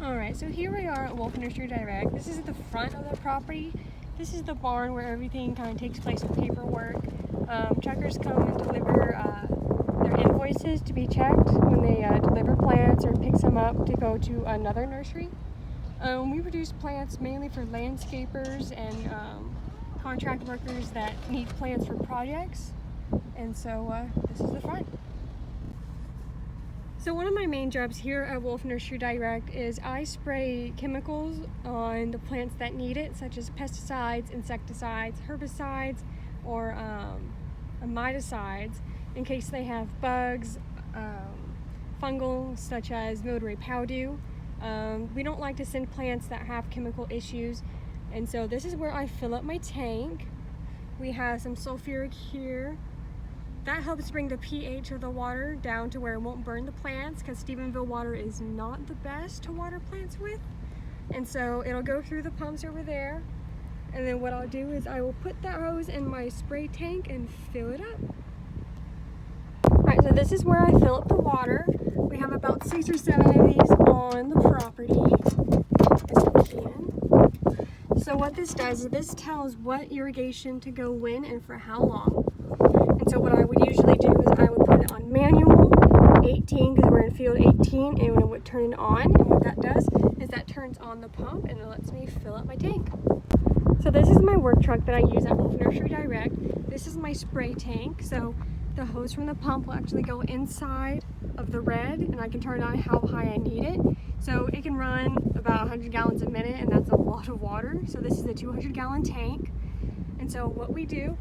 Alright, so here we are at Wolf Nursery Direct. This is the front of the property. This is the barn where everything kind of takes place with paperwork. Truckers come and deliver their invoices to be checked when they deliver plants or pick some up to go to another nursery. We produce plants mainly for landscapers and contract workers that need plants for projects. And so this is the front. So one of my main jobs here at Wolf Nursery Direct is I spray chemicals on the plants that need it, such as pesticides, insecticides, herbicides, or miticides in case they have bugs, fungal such as mildew powdew. We don't like to send plants that have chemical issues, and so this is where I fill up my tank. We have some sulfuric here. That helps bring the pH of the water down to where it won't burn the plants, because Stephenville water is not the best to water plants with. And so it'll go through the pumps over there. And then what I'll do is I will put that hose in my spray tank and fill it up. Alright, so this is where I fill up the water. We have about 6 or 7 of these on the property, as you can. So what this does is this tells what irrigation to go when and for how long. And so what I would usually do is I would put it on manual 18 because we're in field 18, and it would turn it on. And what that does is that turns on the pump and it lets me fill up my tank. So this is my work truck that I use at Wolf Nursery Direct. This is my spray tank. So the hose from the pump will actually go inside of the red, and I can turn it on how high I need it. So it can run about 100 gallons a minute, and that's a lot of water. So this is a 200-gallon tank. And so what we do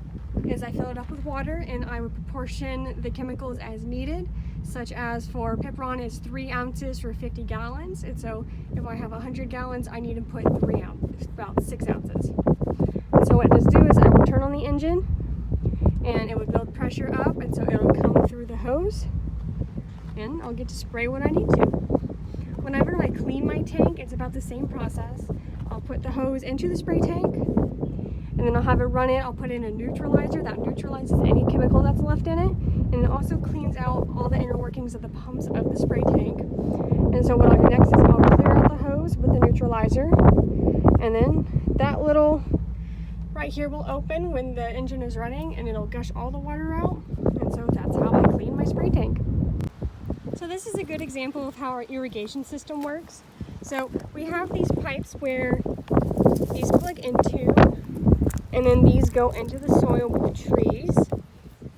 is I fill it up with water, and I would proportion the chemicals as needed, such as for Pepperon it's 3 ounces for 50 gallons. And so if I have 100 gallons, I need to put 3 ounces, about 6 ounces. And so what it does do is I will turn on the engine, and it would build pressure up, and so it'll come through the hose, and I'll get to spray when I need to. Whenever I clean my tank, it's about the same process. I'll put the hose into the spray tank, and then I'll have it run it. I'll put in a neutralizer that neutralizes any chemical that's left in it, and it also cleans out all the inner workings of the pumps of the spray tank. And so what I'll do next is I'll clear out the hose with the neutralizer, and then that little right here will open when the engine is running, and it'll gush all the water out. And so that's how I clean my spray tank. So this is a good example of how our irrigation system works. So we have these pipes where these plug into, and then these go into the soil with the trees,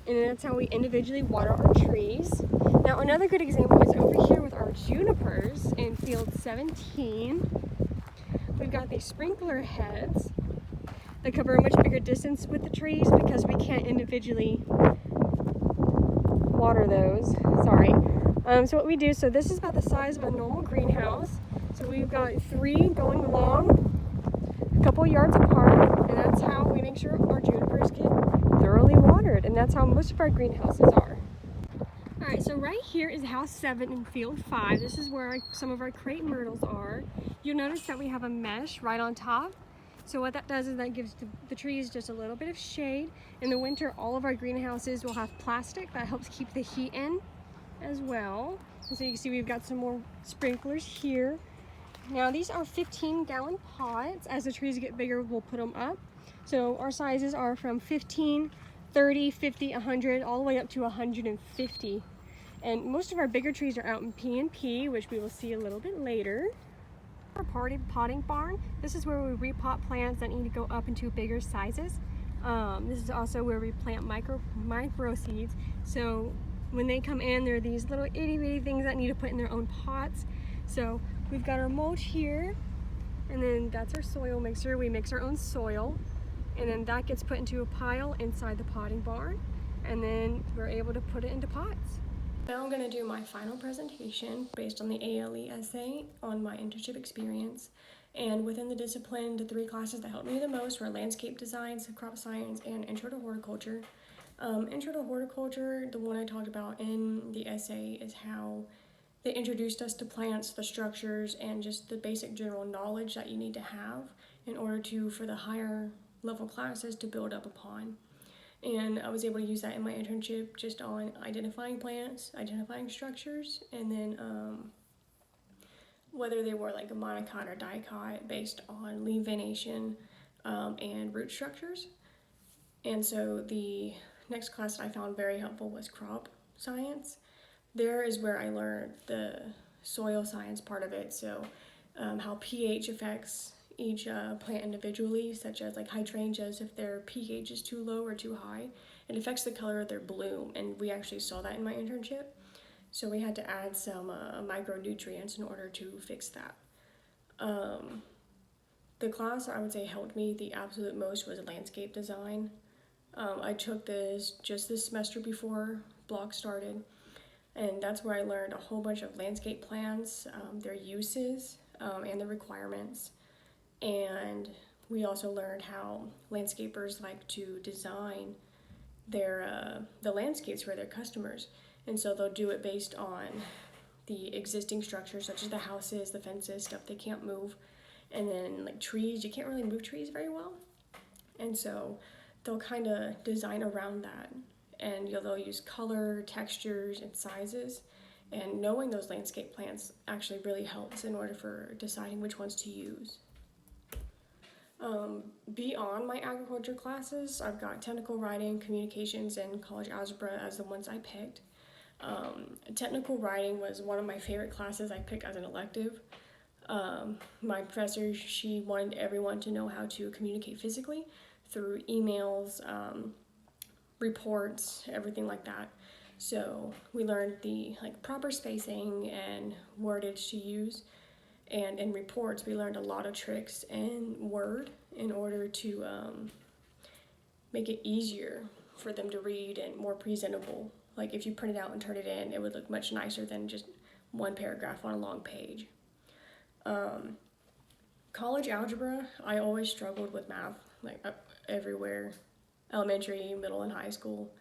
and that's how we individually water our trees. Now another good example is over here with our junipers in field 17. We've got these sprinkler heads that cover a much bigger distance with the trees because we can't individually water those. Sorry. So what we do, so this is about the size of a normal greenhouse. So we've got 3 going along a couple yards apart, and that's how we make sure our junipers get thoroughly watered, and that's how most of our greenhouses are. Alright, so right here is house 7 in field 5. This is where some of our crepe myrtles are. You'll notice that we have a mesh right on top. So what that does is that gives the trees just a little bit of shade. In the winter, all of our greenhouses will have plastic that helps keep the heat in as well. And so you can see we've got some more sprinklers here. Now these are 15-gallon pots. As the trees get bigger, we'll put them up. So our sizes are from 15, 30, 50, 100, all the way up to 150. And most of our bigger trees are out in P&P, which we will see a little bit later. Our potting barn, this is where we repot plants that need to go up into bigger sizes. This is also where we plant micro seeds. So when they come in, there are these little itty bitty things that need to put in their own pots. So we've got our mulch here, and then that's our soil mixer. We mix our own soil, and then that gets put into a pile inside the potting barn, and then we're able to put it into pots. Now I'm going to do my final presentation based on the ALE essay on my internship experience. And within the discipline, the 3 classes that helped me the most were landscape design, crop science, and intro to horticulture. Intro to horticulture, the one I talked about in the essay, is how they introduced us to plants, the structures, and just the basic general knowledge that you need to have in order to, for the higher level classes, to build up upon. And I was able to use that in my internship just on identifying plants, identifying structures, and then what whether they were like a monocot or dicot based on leaf venation and root structures. And so the next class that I found very helpful was crop science. There is where I learned the soil science part of it, so how pH affects each plant individually, such as like hydrangeas, if their pH is too low or too high, it affects the color of their bloom, and we actually saw that in my internship. So we had to add some micronutrients in order to fix that. The class I would say helped me the absolute most was landscape design. I took this just this semester before block started, and that's where I learned a whole bunch of landscape plans, their uses, and the requirements. And we also learned how landscapers like to design the landscapes for their customers. And so they'll do it based on the existing structures, such as the houses, the fences, stuff they can't move. And then like trees, you can't really move trees very well. And so they'll kind of design around that. And they'll use color, textures, and sizes. And knowing those landscape plants actually really helps in order for deciding which ones to use. Beyond my agriculture classes, I've got technical writing, communications, and college algebra as the ones I picked. Technical writing was one of my favorite classes I picked as an elective. My professor, she wanted everyone to know how to communicate physically through emails, reports, everything like that. So we learned the proper spacing and wordage to use. And in reports, we learned a lot of tricks in Word in order to make it easier for them to read and more presentable. Like if you print it out and turn it in, it would look much nicer than just one paragraph on a long page. College algebra, I always struggled with math, everywhere, elementary, middle, and high school.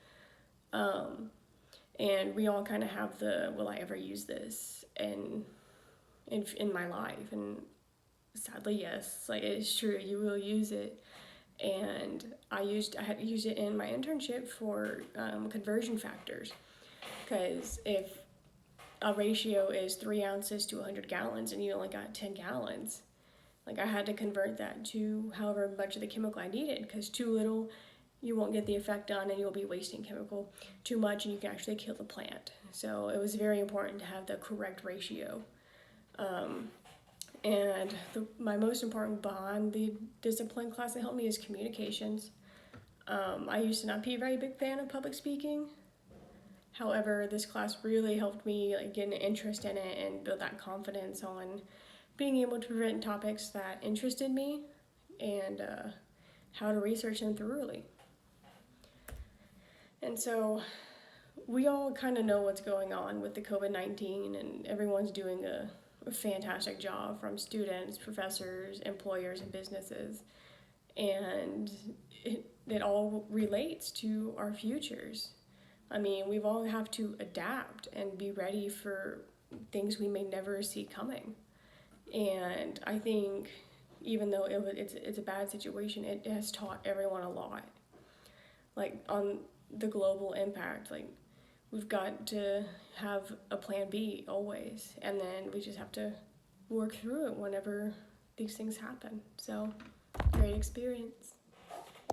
And we all kind of have will I ever use this in my life? And sadly, yes, it is true, you will use it. And I had to use it in my internship for conversion factors, because if a ratio is 3 ounces to 100 gallons and you only got 10 gallons, I had to convert that to however much of the chemical I needed, because too little, you won't get the effect done and you'll be wasting chemical. Too much and you can actually kill the plant. So it was very important to have the correct ratio. And my most important bond, the discipline class that helped me, is communications. I used to not be a very big fan of public speaking. However, this class really helped me get an interest in it and build that confidence on being able to present topics that interested me and how to research them thoroughly. And so we all kind of know what's going on with the COVID-19, and everyone's doing a fantastic job, from students, professors, employers, and businesses. And it all relates to our futures. I mean, we all have to adapt and be ready for things we may never see coming. And I think even though it's a bad situation, it has taught everyone a lot. On the global impact, we've got to have a plan B always, and then we just have to work through it whenever these things happen. So, great experience.